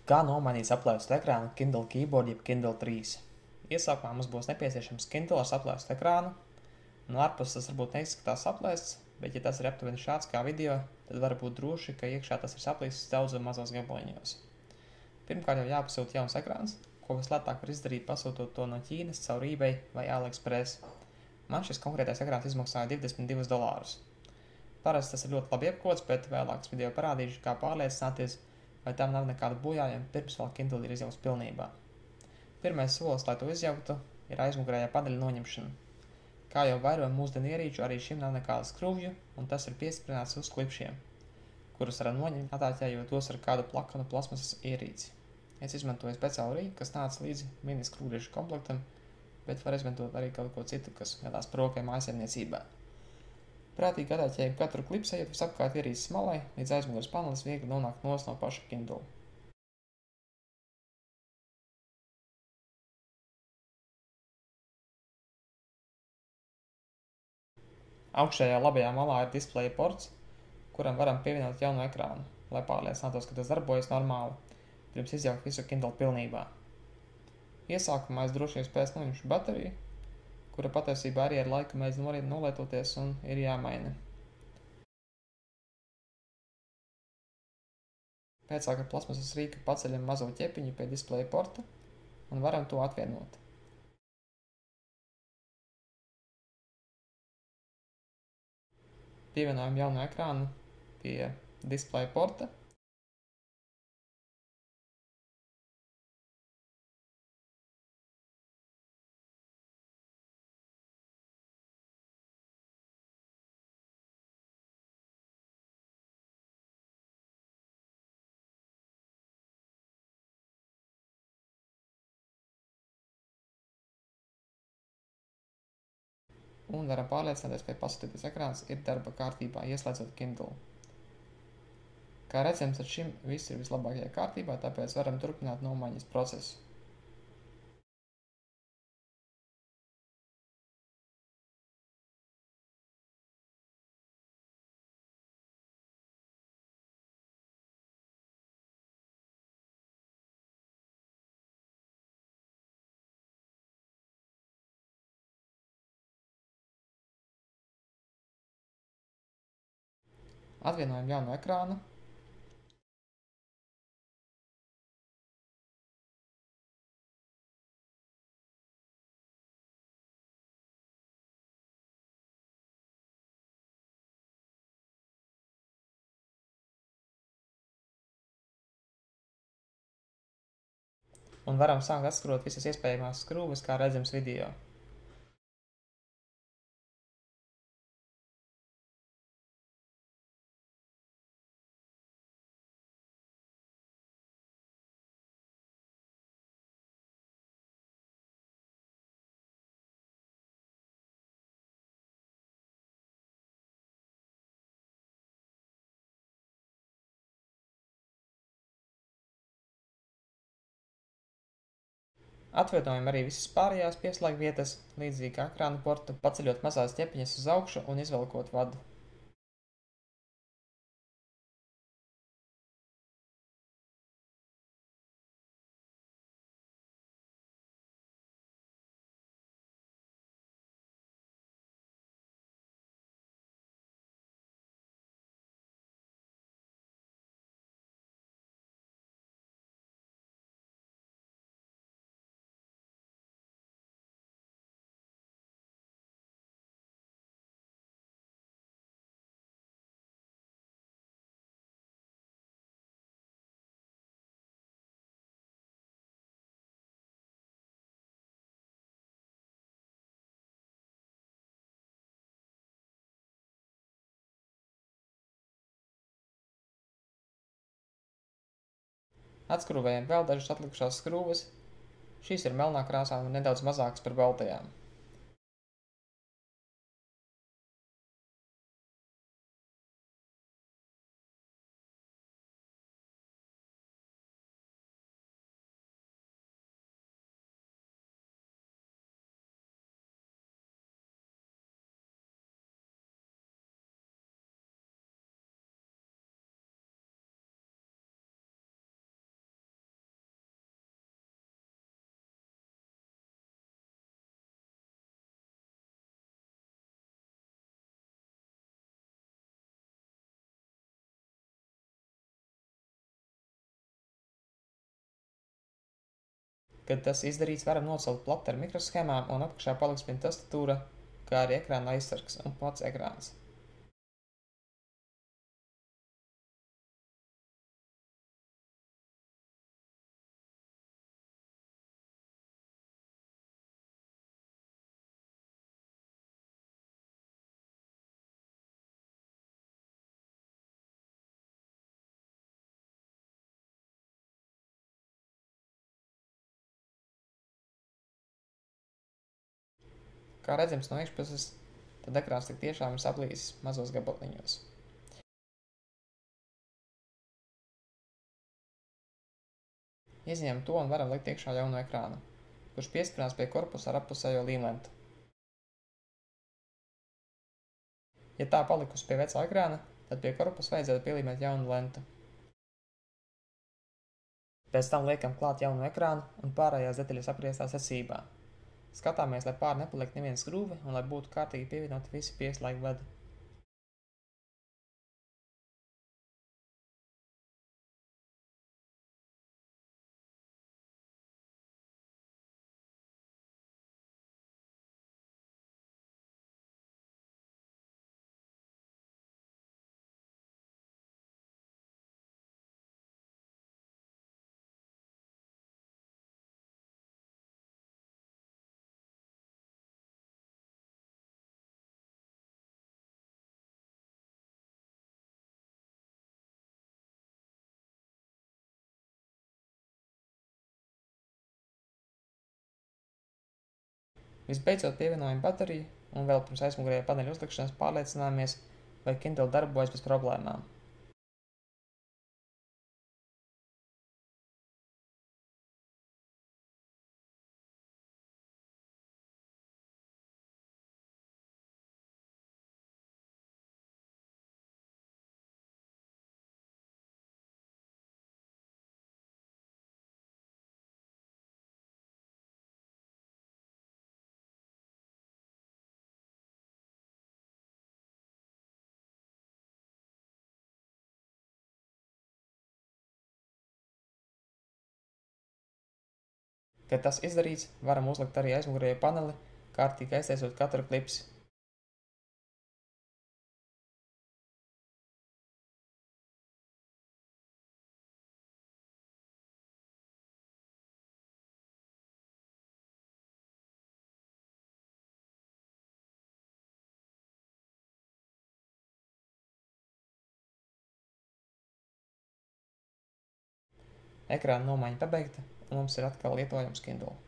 Kā nomainīt saplēstu ekrānu Kindle Keyboard jeb Kindle 3? Iesākumā mums būs nepieciešams Kindle ar saplēstu ekrānu. No ārpuses tas varbūt neizskatās saplēsts, bet ja tas ir aptuveni šāds kā video, tad var būt droši, ka iekšā tas ir saplīsis daudzos mazos gabaliņos. Pirmkārt jau jāpasūta jauns ekrāns, ko vislētāk var izdarīt pasūtot to no Ķīnas caur eBay vai AliExpress. Man šis konkrētais ekrāns izmaksāja $22. Parasti tas ir ļoti labi iepakots, bet vēlākas video parādīšu, kā pārliecināties, vai tam nav nekāda bojājuma pirms vēl Kindle ir izjauts pilnībā. Pirmais solis, lai to izjauktu, ir aizmugurējā paneļa noņemšana. Kā jau vairuma mūsdienu ierīču, arī šim nav nekāda skruvju, un tas ir piestiprināts uz klipšiem, kurus var noņemt, atāķējot tos ar kādu plakanu plasmasas ierīci. Es izmantoju speciālu rīku, kas nāca līdzi mini skrūviešu komplektam, bet var izmantot arī kaut ko citu, kas gadās prokai mājsaimniecībā. Prātīgi atāķējam katru klipu ejot visapkārt ierīces malai, līdz aizmugures panelis viegli nonāk no paša Kindle. Augšējā labajā malā ir displeja ports, kuram varam pievienot jaunu ekrānu, lai pārliecinātos, ka tas darbojas normāli, pirms izjaukt visu Kindle pilnībā. Iesākumā es droši vien spēs noņemšu bateriju, kura patiesībā arī ar laiku mēģina nolietoties un ir jāmaina. Pēcāk ar plasmasas rīku paceļam mazo ķepiņu pie displeja porta un varam to atvienot. Pievienojam jaunu ekrānu pie displeja porta. Un varam pārliecināties, ka pasūtītais ekrāns ir darba kārtībā, ieslēdzot Kindle. Kā redzams, ar šim viss ir vislabākajā kārtībā, tāpēc varam turpināt nomaiņas procesu. Atvienojam jaunu ekrānu. Un varam sākt atskrot visas iespējamās skrūves, kā redzams video. Atvienojam arī visas pārējās pieslēgvietas vietas, līdzīgi kā ekrāna portu, paceļot mazās ķepiņas uz augšu un izvelkot vadu. Atskrūvējam vēl dažas atlikušās skrūves. Šīs ir melnā krāsā un nedaudz mazākas par baltajām. Kad tas izdarīts, varam nosaukt plati ar mikroshēmām un apakšā paliks vien tastatūra, kā arī ekrāna aizsargs un pats ekrāns. Kā redzams no iekšpuses, tad ekrāns tik tiešām ir saplīsis mazos gabaliņos. Izņemam to un varam likt iekšā jaunu ekrānu, kurš pieskarās pie korpusa ar appusējo līmlentu. Ja tā palikusi pie vecā ekrāna, tad pie korpusa vajadzētu pielīmēt jaunu lentu. Pēc tam liekam klāt jaunu ekrānu un pārējās detaļas apgrieztā secībā. Skatāmies, lai pāri nepaliek neviena skrūve un lai būtu kārtīgi pievienoti visi pieslēgu vadi. Visbeidzot pievienojam bateriju un vēl pirms aizmugurējā paneļa uzlikšanas pārliecināmies, vai Kindle darbojas bez problēmām. Kad tas izdarīts, varam uzlikt arī aizmugurējo paneli, kārtīgi aiztaisot katru klipsi. Ekrāna nomaiņa pabeigta un mums ir atkal lietojams Kindle.